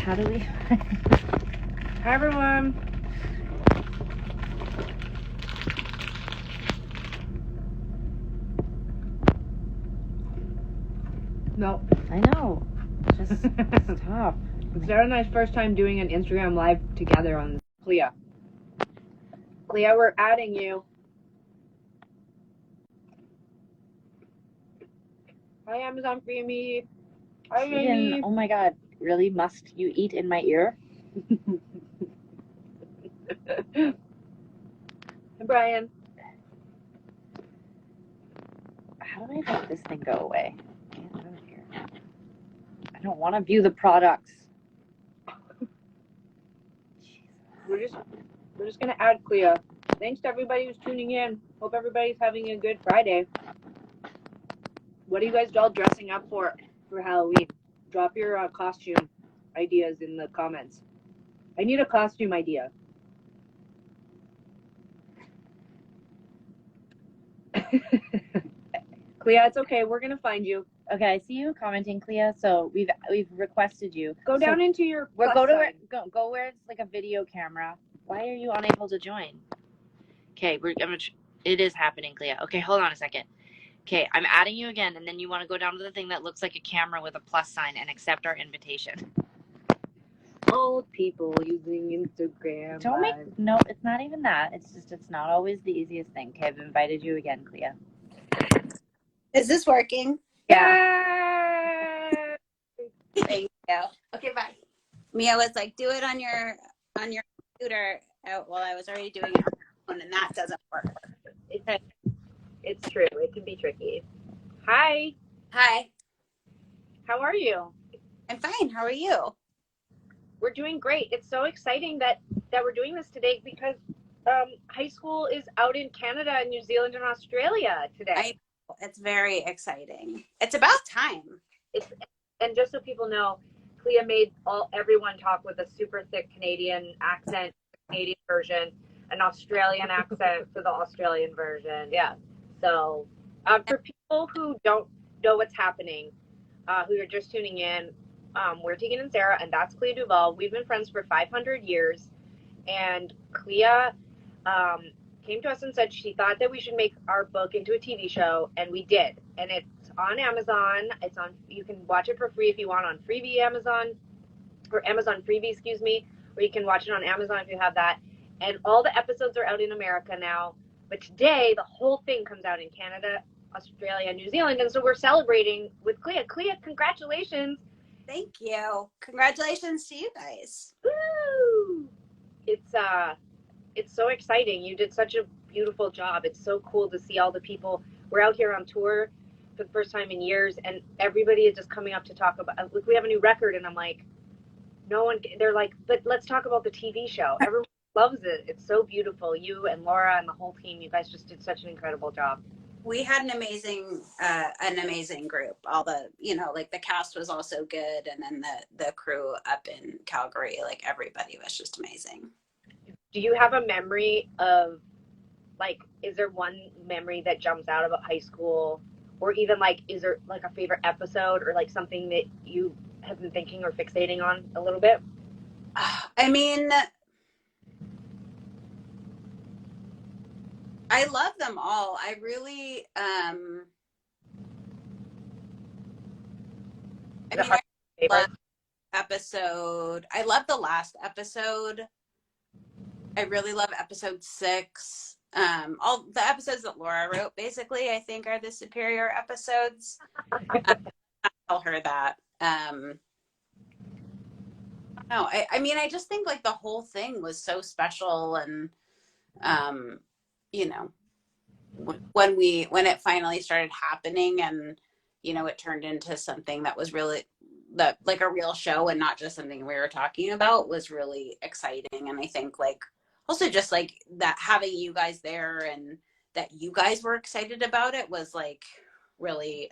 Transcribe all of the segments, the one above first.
How do we? Hi, everyone. No. I know. Just stop. Sarah and I's first time doing an Instagram live together on Clea. Clea, we're adding you. Hi, Amazon Freebie. Hi, Amy. Oh my God! Really? Must you eat in my ear? Hi, Brian. How do I make this thing go away? Can't do it here. I don't want to view the products. We're just gonna add Clea. Thanks to everybody who's tuning in. Hope everybody's having a good Friday. What are you guys all dressing up for Halloween? Drop your costume ideas in the comments. I need a costume idea. Clea, it's okay. We're gonna find you. Okay, I see you commenting, Clea. So we've requested you. Go down into your. Go where it's like a video camera. Why are you unable to join? Okay, it is happening, Clea. Okay, hold on a second. Okay, I'm adding you again, and then you want to go down to the thing that looks like a camera with a plus sign and accept our invitation. Old people using Instagram. No, it's not even that. It's just it's not always the easiest thing. Okay, I've invited you again, Clea. Is this working? Yeah. Thank you. Okay, bye. Mia was like, "Do it on your computer." Well, I was already doing it on my phone, and that doesn't work. It's true. It can be tricky. Hi. Hi. How are you? I'm fine. How are you? We're doing great. It's so exciting that we're doing this today because high school is out in Canada and New Zealand and Australia today. It's very exciting. It's about time. And just so people know, Clea made everyone talk with a super thick Canadian accent, Canadian version, an Australian accent for the Australian version. Yeah. So for people who don't know what's happening, who are just tuning in, we're Tegan and Sara, and that's Clea DuVall. We've been friends for 500 years, and Clea came to us and said she thought that we should make our book into a TV show, and we did. And it's on Amazon. You can watch it for free if you want on Amazon Freebie, excuse me, or you can watch it on Amazon if you have that. And all the episodes are out in America now, but today the whole thing comes out in Canada, Australia, and New Zealand, and so we're celebrating with Clea. Clea, congratulations. Thank you. Congratulations to you guys. Woo! It's so exciting. You did such a beautiful job. It's so cool to see all the people. We're out here on tour for the first time in years, and everybody is just coming up to talk about, like, we have a new record, and I'm like, they're like, but let's talk about the TV show. Everyone loves it. It's so beautiful. You and Laura and the whole team, you guys just did such an incredible job. We had an amazing group. All the, like the cast was also good. And then the crew up in Calgary, like everybody was just amazing. Do you have a memory of, like, is there one memory that jumps out about high school, or even like, is there like a favorite episode or like something that you have been thinking or fixating on a little bit? I mean, I love them all. I really, I love episode. I love the last episode. I really love episode 6. All the episodes that Laura wrote, basically, I think are the superior episodes. I tell her that. No, I mean, I just think like the whole thing was so special, and when it finally started happening, and it turned into something that was really like a real show and not just something we were talking about, was really exciting. And I think like also just like that, having you guys there and that you guys were excited about it was like really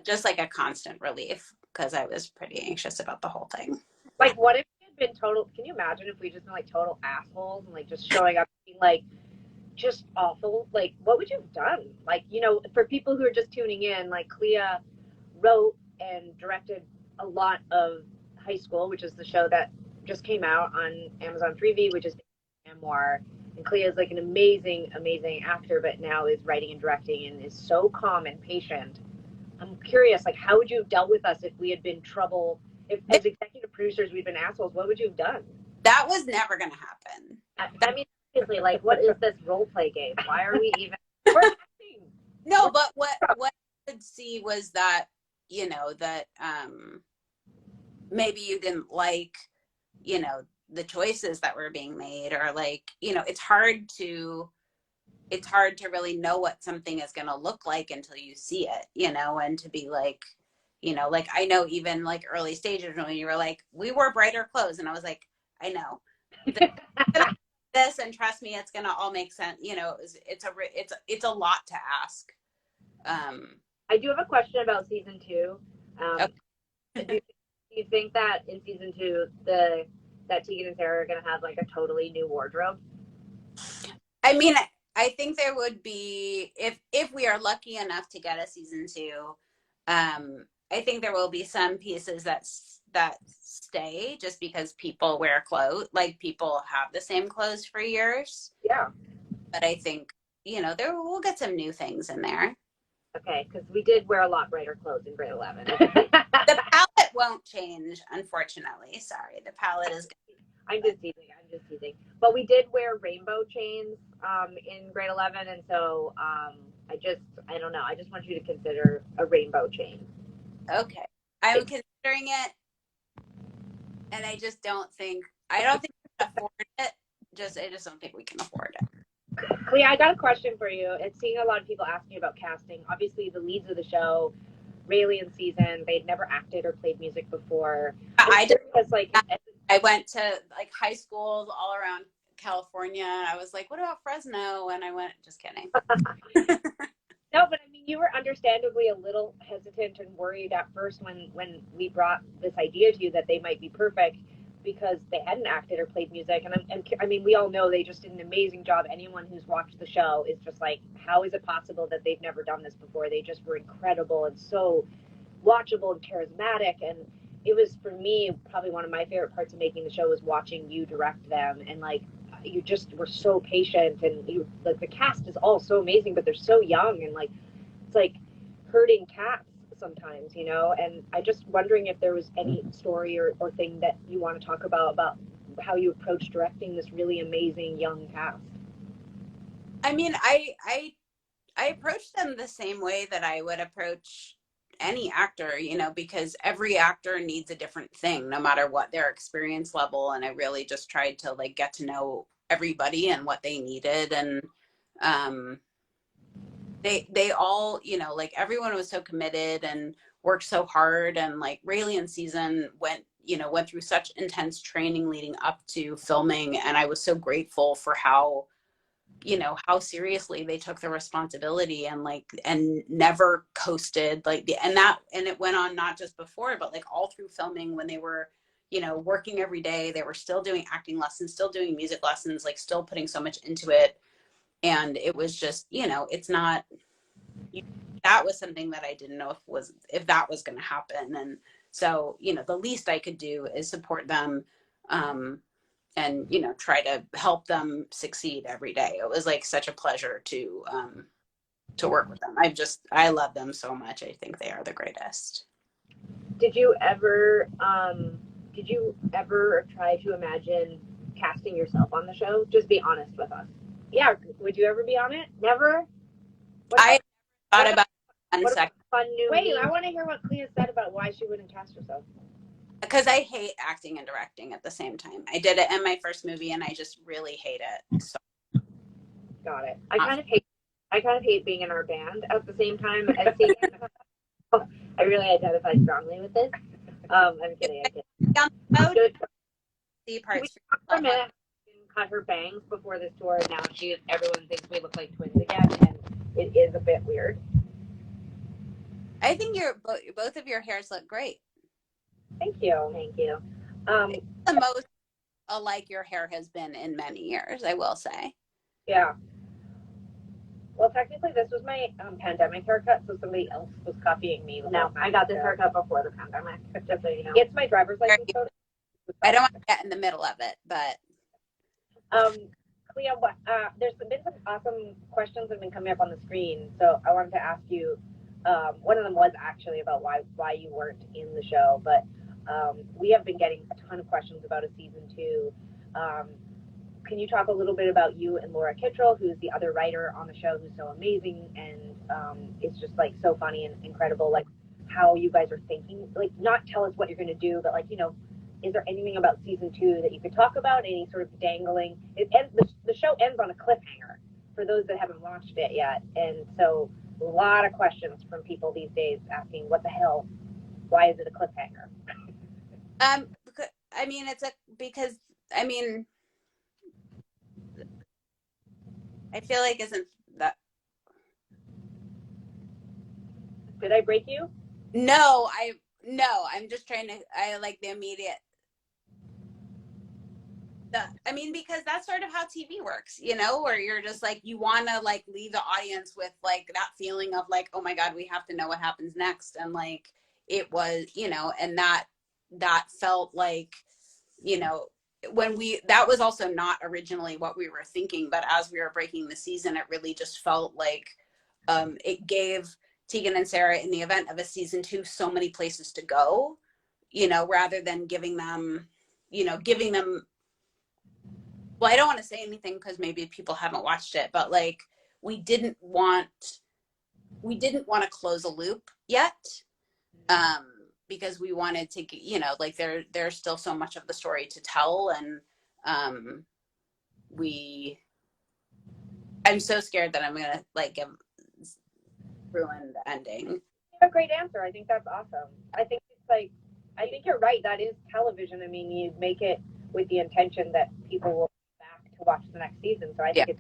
just like a constant relief, because I was pretty anxious about the whole thing. Like, what if we had been total, can you imagine if we just been like total assholes and like just showing up being like just awful? Like, what would you have done? Like, for people who are just tuning in, like Clea wrote and directed a lot of High School, which is the show that just came out on Amazon Freevee, which is a memoir. And Clea is like an amazing, amazing actor, but now is writing and directing and is so calm and patient. I'm curious, like, how would you have dealt with us if we had been trouble? If as executive producers we'd been assholes, what would you have done? That was never going to happen. I mean, seriously, like, what is this role play game? Why are we even? We're acting. No, but what I could see was that, you know, that maybe you didn't like, you know, the choices that were being made, or like, you know, it's hard to really know what something is going to look like until you see it, you know, and to be like, you know, like I know even like early stages when you were like, we wore brighter clothes, and I was like, I know this, and trust me, it's going to all make sense. You know, it's a lot to ask. I do have a question about season 2. Okay. Do you think that in season 2, that Tegan and Sara are going to have like a totally new wardrobe? I mean, I think there would be, if we are lucky enough to get a season 2, I think there will be some pieces that stay just because people wear clothes, like people have the same clothes for years. Yeah. But I think, you know, we'll get some new things in there. Okay, because we did wear a lot brighter clothes in grade 11. The palette won't change, unfortunately. Sorry, the palette is. I'm just teasing. But we did wear rainbow chains in grade 11, and so I don't know. I just want you to consider a rainbow chain. Okay, I'm considering it, and I don't think we can afford it. I just don't think we can afford it. Clea, I got a question for you. It's seeing a lot of people asking about casting. Obviously, the leads of the show, Rayleigh and Season, they'd never acted or played music before. I went to like high schools all around California, and I was like, what about Fresno? And I went, just kidding. No, but I mean, you were understandably a little hesitant and worried at first when we brought this idea to you that they might be perfect because they hadn't acted or played music. And I mean, we all know they just did an amazing job. Anyone who's watched the show is just like, how is it possible that they've never done this before? They just were incredible and so watchable and charismatic. And it was, for me, probably one of my favorite parts of making the show was watching you direct them. And like, you just were so patient, and you like the cast is all so amazing, but they're so young, and like it's like herding cats sometimes, you know. And I just wondering if there was any story or thing that you want to talk about how you approach directing this really amazing young cast. I mean, I approached them the same way that I would approach any actor, you know, because every actor needs a different thing no matter what their experience level, and I really just tried to like get to know everybody and what they needed. And they all, you know, like everyone was so committed and worked so hard, and like Rayleigh and Season went through such intense training leading up to filming, and I was so grateful for how seriously they took the responsibility and never coasted, and it went on not just before, but like all through filming when they were, you know, working every day. They were still doing acting lessons, still doing music lessons, like still putting so much into it. And it was just, you know, that was something that I didn't know if that was going to happen. And so, you know, the least I could do is support them, and, you know, try to help them succeed every day. It was like such a pleasure to work with them. I love them so much. I think they are the greatest. Did you ever try to imagine casting yourself on the show? Just be honest with us. Yeah, would you ever be on it? Never? I thought about it 1 second. Wait, I want to hear what Clea said about why she wouldn't cast herself. Because I hate acting and directing at the same time. I did it in my first movie, and I just really hate it. So. Got it. I kind of hate being in our band at the same time as seeing. I really identify strongly with this. I'm kidding. See parts. For a minute, cut her bangs before this tour. Now everyone thinks we look like twins again, and it is a bit weird. I think both of your hairs look great. Thank you. It's the most alike your hair has been in many years, I will say. Yeah. Well, technically, this was my pandemic haircut, so somebody else was copying me. No, I got this haircut before the pandemic, just so you know. It's my driver's license photo. I don't want to get in the middle of it, but Clea, there's been some awesome questions that have been coming up on the screen, so I wanted to ask you. One of them was actually about why you weren't in the show, but we have been getting a ton of questions about a season 2. Can you talk a little bit about you and Laura Kittrell, who's the other writer on the show, who's so amazing and it's just like so funny and incredible, like how you guys are thinking, like not tell us what you're going to do, but like, you know, is there anything about season 2 that you could talk about? Any sort of dangling? It ends, the show ends on a cliffhanger for those that haven't watched it yet, and so a lot of questions from people these days asking, what the hell? Why is it a cliffhanger? I mean, because I mean, I feel like isn't that? Did I break you? No, I'm just trying to. I like the immediate. I mean, because that's sort of how TV works, you know, where you're just like, you want to like leave the audience with like that feeling of like, oh my God, we have to know what happens next. And like, it was, you know, and that felt like, you know, that was also not originally what we were thinking, but as we were breaking the season, it really just felt like it gave Tegan and Sara in the event of a season 2 so many places to go, you know, rather than giving them, well, I don't want to say anything because maybe people haven't watched it, but like we didn't want to close a loop yet, because we wanted to, you know, like there's still so much of the story to tell, and I'm so scared that I'm gonna like ruin the ending. You have a great answer. I think that's awesome. I think you're right. That is television. I mean, you make it with the intention that people will come back to watch the next season. So I think it's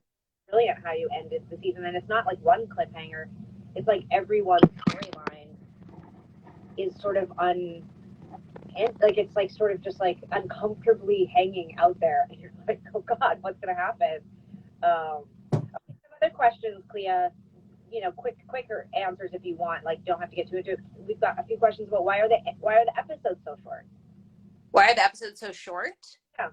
brilliant how you ended the season. And it's not like one cliffhanger. It's like everyone's storyline is sort of it's like sort of just like uncomfortably hanging out there. And you're like, oh God, what's going to happen? Okay, some other questions, Clea. You know, quicker answers if you want. Like, don't have to get too into it. We've got a few questions about why are the episodes so short? Why are the episodes so short? Yeah.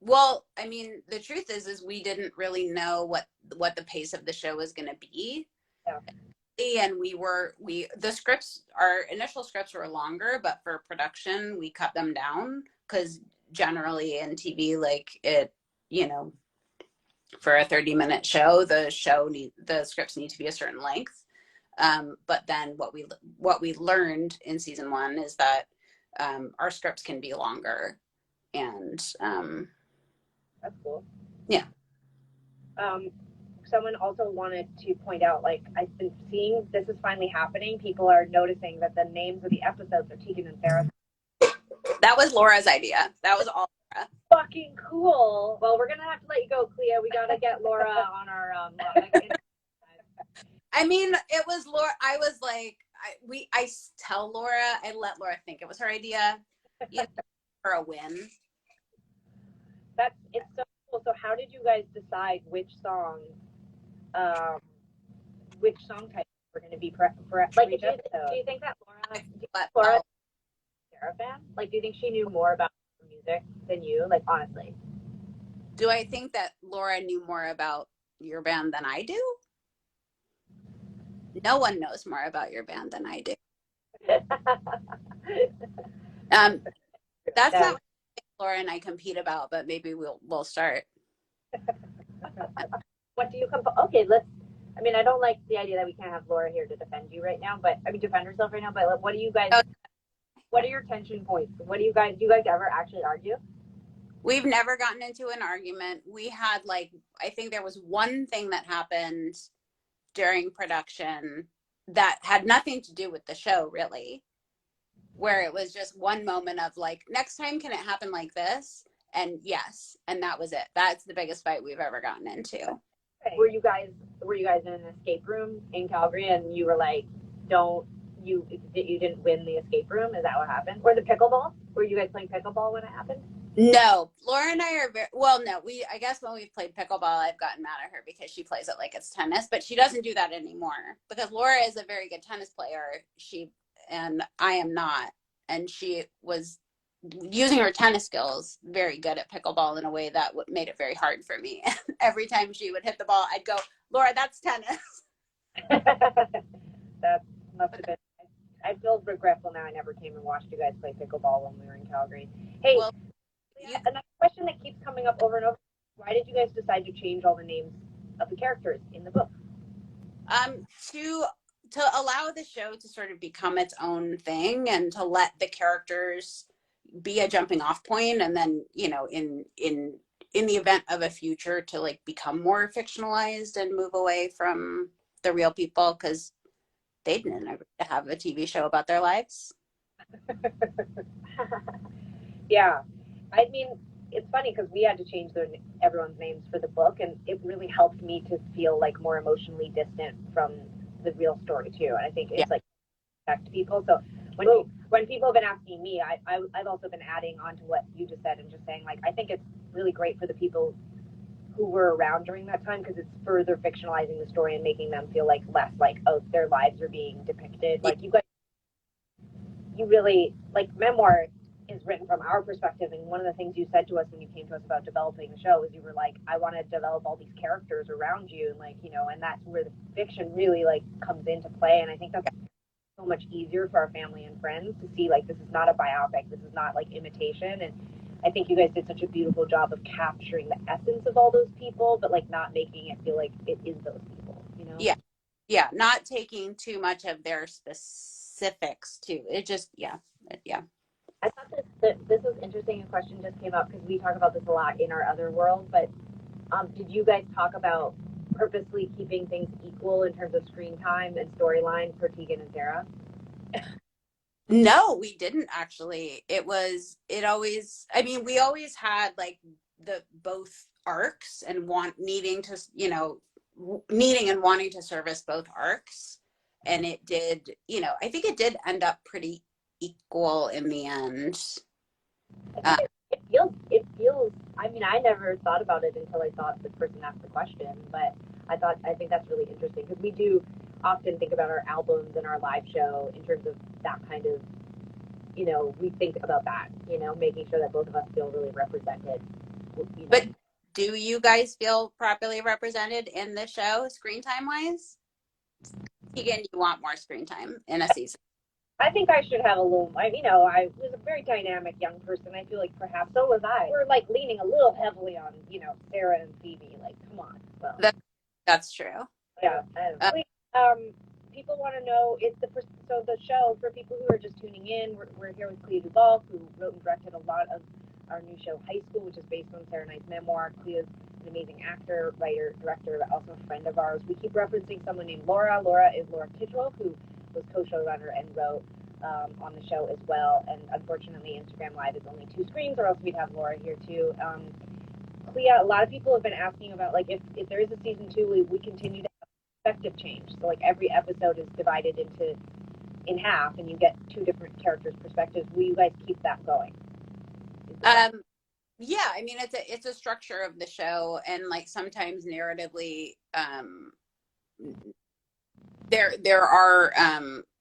Well, I mean, the truth is we didn't really know what the pace of the show was going to be. Yeah. And our initial scripts were longer, but for production, we cut them down because generally in TV, like it, you know, for a 30-minute show, the scripts need to be a certain length. But then what we learned in season 1 is that our scripts can be longer, and that's cool. Yeah. Someone also wanted to point out, like, I've been seeing this is finally happening. People are noticing that the names of the episodes are Tegan and Sara. That was Laura's idea. That was all Laura. Fucking cool. Well, we're gonna have to let you go, Clea. We gotta get Laura on our. I mean, it was Laura. I was like, I tell Laura. I let Laura think it was her idea. You know, for a win. It's so cool. So, how did you guys decide which songs, which song types were going to be for like? Do you think that Laura Sara fan? Like, do you think she knew more about music than you? Like, honestly. Do I think that Laura knew more about your band than I do? No one knows more about your band than I do. That's not what Laura and I compete about, but maybe we'll start. What do you okay, I mean, I don't like the idea that we can't have Laura here to defend you right now, but I mean, defend herself right now. But what do you guys? What are your tension points? Do you guys ever actually argue? We've never gotten into an argument. We had I think there was one thing that happened during production that had nothing to do with the show, really, where it was just one moment of like, next time, can it happen like this? And yes, and that was it. That's the biggest fight we've ever gotten into. Okay. Were you guys in an escape room in Calgary and you were like, you didn't win the escape room? Is that what happened? Or the pickleball? Were you guys playing pickleball when it happened? No, Laura and I are I guess when we've played pickleball, I've gotten mad at her because she plays it like it's tennis, but she doesn't do that anymore because Laura is a very good tennis player. And I am not. And she was using her tennis skills very good at pickleball in a way that made it very hard for me. Every time she would hit the ball, I'd go, Laura, that's tennis. That must have been. I feel regretful now. I never came and watched you guys play pickleball when we were in Calgary. Hey, Well, another question that keeps coming up over and over: why did you guys decide to change all the names of the characters in the book? To allow the show to sort of become its own thing and to let the characters be a jumping off point, and then in the event of a future to like become more fictionalized and move away from the real people, because they didn't agree to have a TV show about their lives. Yeah, I mean, it's funny because we had to change everyone's names for the book, and it really helped me to feel like more emotionally distant from the real story too. And I think it's like affect people. So when people have been asking me, I've also been adding on to what you just said and just saying like I think it's really great for the people who were around during that time because it's further fictionalizing the story and making them feel like less like, oh, their lives are being depicted. Like you guys, you really like memoir is written from our perspective, and one of the things you said to us when you came to us about developing the show is you were like, I want to develop all these characters around you, and like, you know, and that's where the fiction really like comes into play. And I think that's so much easier for our family and friends to see like this is not a biopic, this is not like imitation. And I think you guys did such a beautiful job of capturing the essence of all those people, but like not making it feel like it is those people, you know? Yeah, not taking too much of their specifics too. It just I thought this was interesting. A question just came up because we talk about this a lot in our other world, but did you guys talk about purposely keeping things equal in terms of screen time and storyline for Tegan and Sara? No, we didn't actually. We always had like the both arcs and needing and wanting to service both arcs. And it did, I think it did end up pretty equal in the end. It feels, I mean, I never thought about it until I thought this person asked the question, but I think that's really interesting because we do often think about our albums and our live show in terms of that kind of, you know, we think about that, you know, making sure that both of us feel really represented. You know. But do you guys feel properly represented in the show, screen time wise? Tegan, you want more screen time in a season? I think I should have a little. I was a very dynamic young person. I feel like perhaps so was I. We're like leaning a little heavily on, you know, Sara and Phoebe. Like, come on. So. That's true. Yeah. People want to know the show for people who are just tuning in. We're here with Clea DuVall, who wrote and directed a lot of our new show, High School, which is based on Sara and I's memoir. Clea's an amazing actor, writer, director, but also a friend of ours. We keep referencing someone named Laura. Laura is Laura Kidwell, who was co-showrunner and wrote on the show as well. And unfortunately, Instagram Live is only 2 screens, or else we'd have Laura here too. Clea, a lot of people have been asking about like if there is a season 2, we continue to have perspective change. So like every episode is divided in half, and you get 2 different characters' perspectives. Will you guys keep that going? Yeah, I mean it's a structure of the show, and like sometimes narratively, there are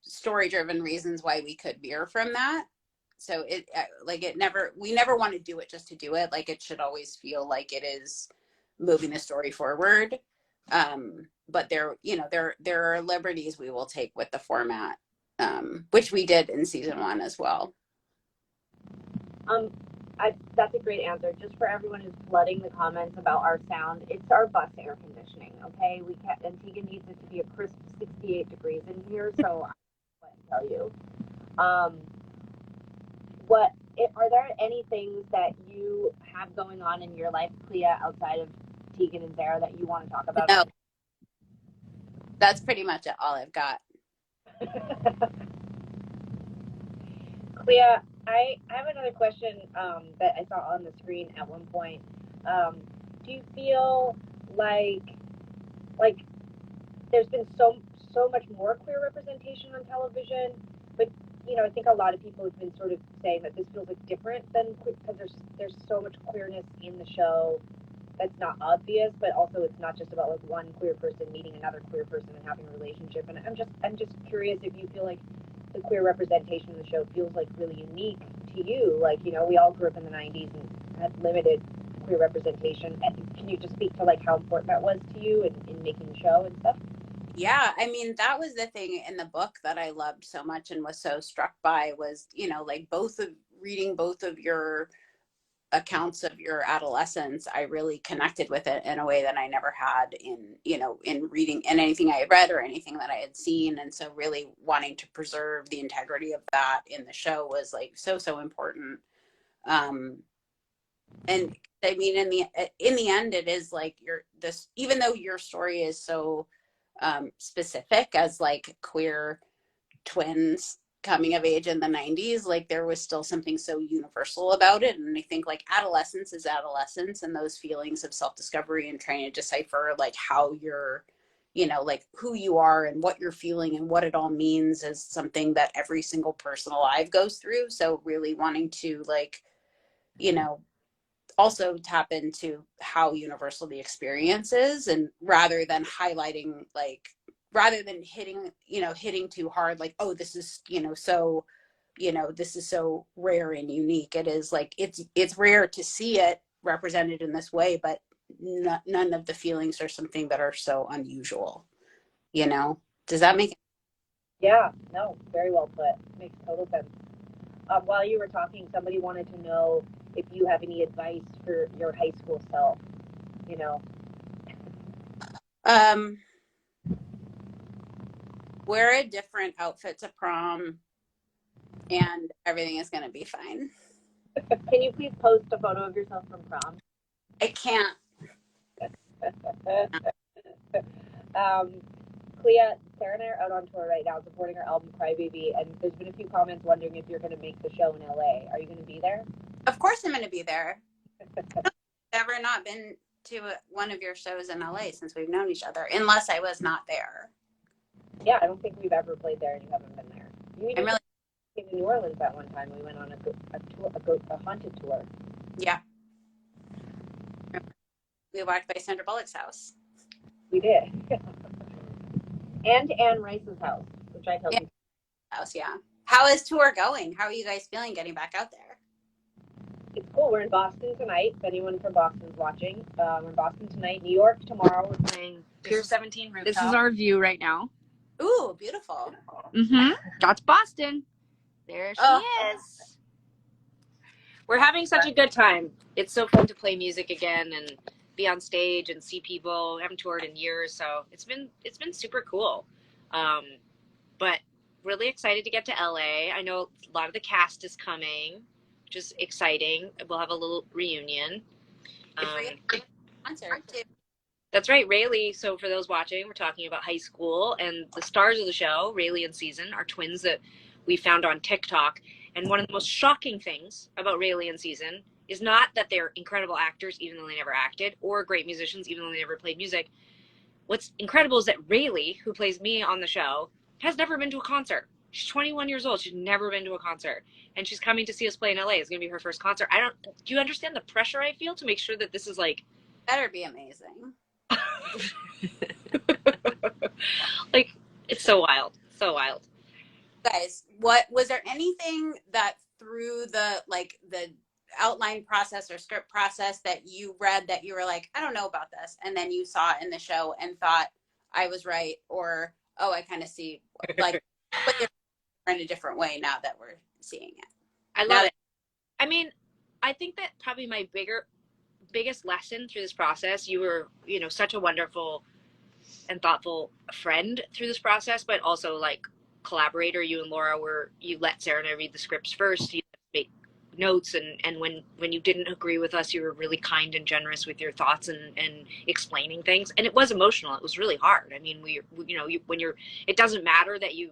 story driven reasons why we could veer from that. So we never want to do it just to do it. Like it should always feel like it is moving the story forward. But there are liberties we will take with the format, which we did in season 1 as well. That's a great answer. Just for everyone who's flooding the comments about our sound, it's our bus air conditioning, okay? And Tegan needs it to be a crisp 68 degrees in here, so I want to tell you. Are there any things that you have going on in your life, Clea, outside of Tegan and Sara that you want to talk about? No. That's pretty much all I've got. Clea, I have another question that I saw on the screen at one point. Do you feel like there's been so much more queer representation on television, but you know, I think a lot of people have been sort of saying that this feels like different than, because there's so much queerness in the show that's not obvious, but also it's not just about like one queer person meeting another queer person and having a relationship. And I'm just curious if you feel like the queer representation in the show feels like really unique to you. Like, you know, we all grew up in the 90s and had limited queer representation. And can you just speak to like how important that was to you in making the show and stuff? Yeah, I mean, that was the thing in the book that I loved so much and was so struck by was, you know, like reading both of your accounts of your adolescence. I really connected with it in a way that I never had in, you know, in reading in anything I had read or anything that I had seen. And so really wanting to preserve the integrity of that in the show was like so important. And I mean, in the end, it is like even though your story is so specific as like queer twins coming of age in the 90s, like there was still something so universal about it. And I think like adolescence is adolescence, and those feelings of self-discovery and trying to decipher like how you're, you know, like who you are and what you're feeling and what it all means is something that every single person alive goes through. So really wanting to like, you know, also tap into how universal the experience is, and rather than highlighting like, rather than hitting too hard like, oh, this is, you know, so, you know, this is so rare and unique. It is like it's rare to see it represented in this way, but none of the feelings are something that are so unusual, you know. Does that make Yeah, no, very well put. Makes total sense. While you were talking, somebody wanted to know if you have any advice for your high school self, you know. wear a different outfit to prom and everything is going to be fine. Can you please post a photo of yourself from prom? I can't. um, Clea, Sara and I are out on tour right now supporting our album Crybaby, and there's been a few comments wondering if you're going to make the show in LA. Are you going to be there? Of course I'm going to be there. I've ever not been to one of your shows in LA since we've known each other, unless I was not there. Yeah, I don't think we've ever played there and you haven't been there. You I'm really came to New Orleans that one time. We went on a haunted tour. yeah. We walked by Sandra Bullock's house. We did. And Anne Rice's house, which I tell Yeah. you. House, yeah. How is tour going? How are you guys feeling getting back out there? It's cool. We're in Boston tonight. If anyone from Boston's watching, we're in Boston tonight. New York tomorrow. We're playing Pier 17 rooftop. This is our view right now. Ooh, beautiful. Mm-hmm. That's Boston. There she is. We're having such a good time. It's so fun to play music again and be on stage and see people. We haven't toured in years, so it's been super cool. But really excited to get to LA. I know a lot of the cast is coming, which is exciting. We'll have a little reunion. Concert too. That's right, Rayleigh. So for those watching, we're talking about high school, and the stars of the show, Rayleigh and Season, are twins that we found on TikTok. And one of the most shocking things about Rayleigh and Season is not that they're incredible actors, even though they never acted, or great musicians, even though they never played music. What's incredible is that Rayleigh, who plays me on the show, has never been to a concert. She's 21 years old. She's never been to a concert. And she's coming to see us play in LA. It's going to be her first concert. Do you understand the pressure I feel to make sure that this is like... Better be amazing. Like, it's so wild. So wild. Guys, was there anything that through the outline process or script process that you read that you were like, I don't know about this, and then you saw it in the show and thought I was right, or oh, I kind of see, like, but they're in a different way now that we're seeing it? I love it. I mean, I think that probably my biggest lesson through this process, you were, you know, such a wonderful and thoughtful friend through this process, but also like collaborator. You and Laura you let Sara and I read the scripts first. You make notes, and when you didn't agree with us, you were really kind and generous with your thoughts and explaining things. And it was emotional. It was really hard. I mean, it doesn't matter that you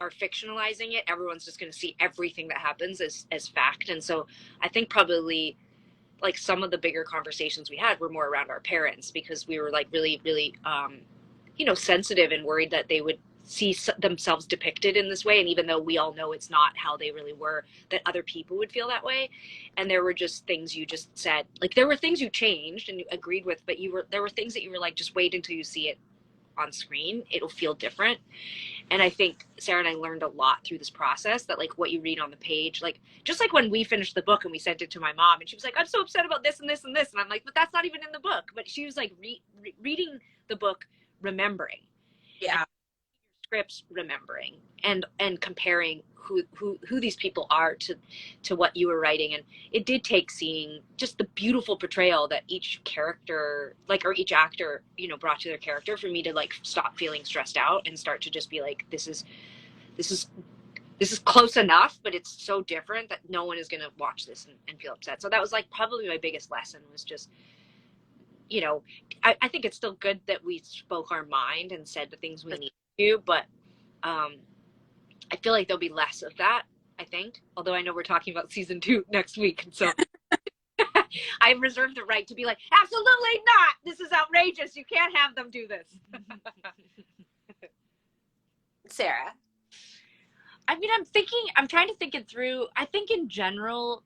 are fictionalizing it. Everyone's just going to see everything that happens as fact. And so I think probably like some of the bigger conversations we had were more around our parents, because we were like really, really, sensitive and worried that they would see themselves depicted in this way, and even though we all know it's not how they really were, that other people would feel that way. And there were just things you just said, like there were things you changed and you agreed with, but there were things that you were like, just wait until you see it on screen, it'll feel different. And I think Sarah and I learned a lot through this process, that like what you read on the page, like just like when we finished the book and we sent it to my mom and she was like, I'm so upset about this and this and this, and I'm like, but that's not even in the book. But she was like reading the book, remembering, Yeah, scripts, remembering, and comparing who these people are to what you were writing. And it did take seeing just the beautiful portrayal that each character, like, or each actor, you know, brought to their character, for me to like stop feeling stressed out and start to just be like, this is close enough, but it's so different that no one is going to watch this and feel upset. So that was like probably my biggest lesson, was just, you know, I think it's still good that we spoke our mind and said the things we need to, but I feel like there'll be less of that, I think. Although I know we're talking about season 2 next week, and so I reserve the right to be like, absolutely not. This is outrageous. You can't have them do this. Sarah. I mean, I'm trying to think it through. I think in general,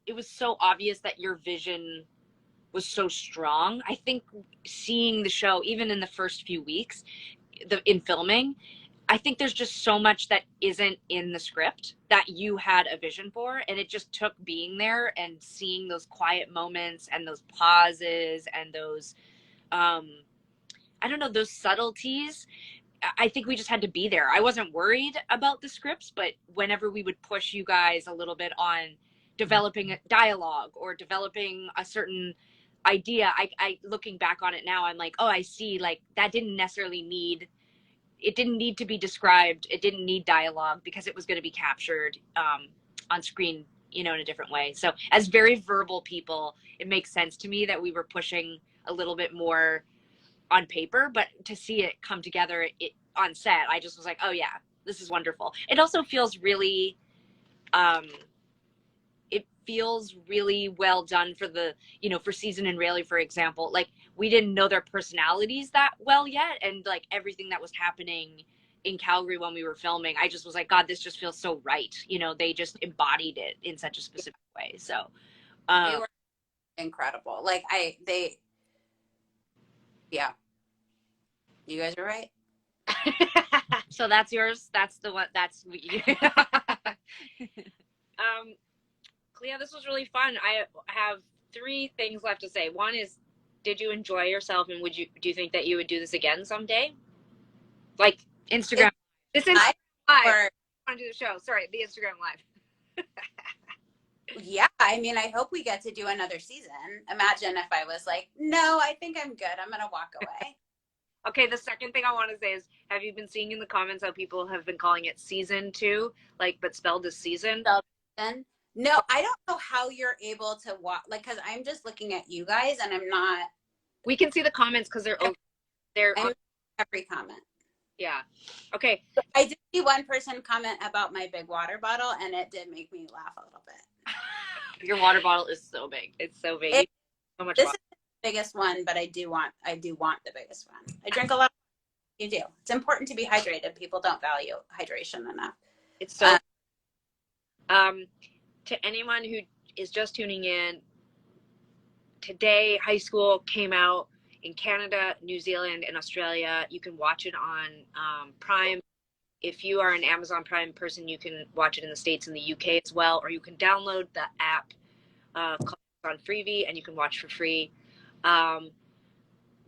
it was so obvious that your vision was so strong. I think seeing the show, even in the first few weeks in filming, I think there's just so much that isn't in the script that you had a vision for. And it just took being there and seeing those quiet moments and those pauses and those, I don't know, those subtleties. I think we just had to be there. I wasn't worried about the scripts, but whenever we would push you guys a little bit on developing a dialogue or developing a certain idea, I looking back on it now, I'm like, oh, I see, like that didn't necessarily need, it didn't need to be described. It didn't need dialogue because it was going to be captured on screen, you know, in a different way. So as very verbal people, it makes sense to me that we were pushing a little bit more on paper, but to see it come together on set, I just was like, oh yeah, this is wonderful. It also feels really, it feels really well done for the, you know, for Season and Rayleigh, for example. Like, we didn't know their personalities that well yet, and like everything that was happening in Calgary when we were filming, I just was like, God, this just feels so right. You know, they just embodied it in such a specific way. So They were incredible. Like yeah, you guys are right. So that's yours. That's the one. That's Clea, this was really fun. I have 3 things left to say. One is, did you enjoy yourself, and do you think that you would do this again someday? Like Instagram. This is live. I want to do the show. Sorry, the Instagram live. Yeah, I mean, I hope we get to do another season. Imagine if I was like, no, I think I'm good. I'm gonna walk away. Okay, the second thing I want to say is, have you been seeing in the comments how people have been calling it season 2, like, but spelled as season? No, I don't know how you're able to watch, like, because I'm just looking at you guys and I'm not. We can see the comments because they're I'm every comment. Yeah. Okay. I did see one person comment about my big water bottle, and it did make me laugh a little bit. Your water bottle is so big. It's so big. So much this water. is the biggest one, but I do want the biggest one. I drink a lot. You do. It's important to be hydrated. People don't value hydration enough. It's so. To anyone who is just tuning in, today High School came out in Canada, New Zealand, and Australia. You can watch it on Prime. If you are an Amazon Prime person, you can watch it in the States and the UK as well, or you can download the app on Freevee, and you can watch for free.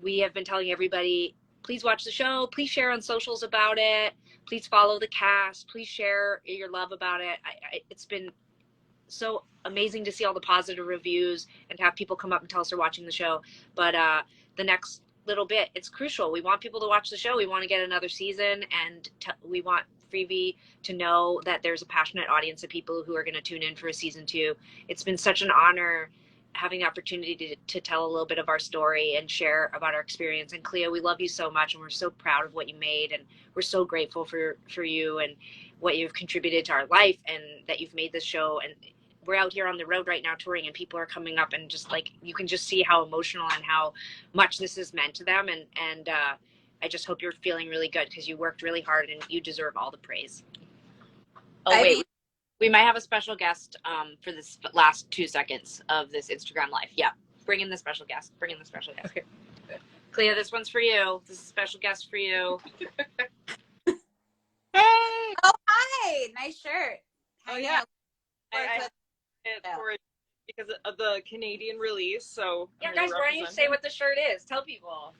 We have been telling everybody, please watch the show. Please share on socials about it. Please follow the cast. Please share your love about it. It's been so amazing to see all the positive reviews and have people come up and tell us they're watching the show. But the next little bit, it's crucial. We want people to watch the show. We want to get another season, and we want Freevee to know that there's a passionate audience of people who are going to tune in for a season 2. It's been such an honor having the opportunity to tell a little bit of our story and share about our experience. And Clea, we love you so much, and we're so proud of what you made, and we're so grateful for you and what you've contributed to our life, and that you've made this show. And we're out here on the road right now touring, and people are coming up, and just like, you can just see how emotional and how much this has meant to them. And I just hope you're feeling really good because you worked really hard and you deserve all the praise. Oh, I wait. mean, We might have a special guest for this last 2 seconds of this Instagram live. Yeah. Bring in the special guest. Bring in the special guest. Okay. Clea, this one's for you. This is a special guest for you. Hey! oh, hi. Nice shirt. Oh, yeah. I It for because of the Canadian release, so Yeah, guys, why don't you say what the shirt is? Tell people.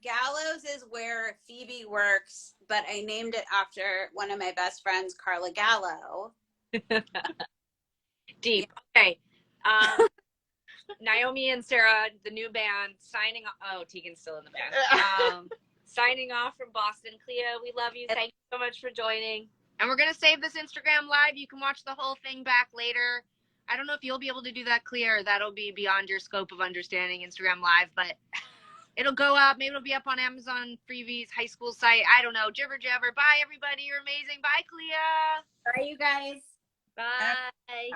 Gallows is where Phoebe works, but I named it after one of my best friends, Carla Gallo. Deep. Okay. Naomi and Sarah, the new band, signing off. Oh, Tegan's still in the band. Signing off from Boston. Clea, we love you. Thank you so much for joining. And we're going to save this Instagram live. You can watch the whole thing back later. I don't know if you'll be able to do that, Clea, or that'll be beyond your scope of understanding Instagram live, but it'll go up. Maybe it'll be up on Amazon Freebies high school site. I don't know. Jibber jabber. Bye, everybody. You're amazing. Bye, Clea. Bye, you guys. Bye.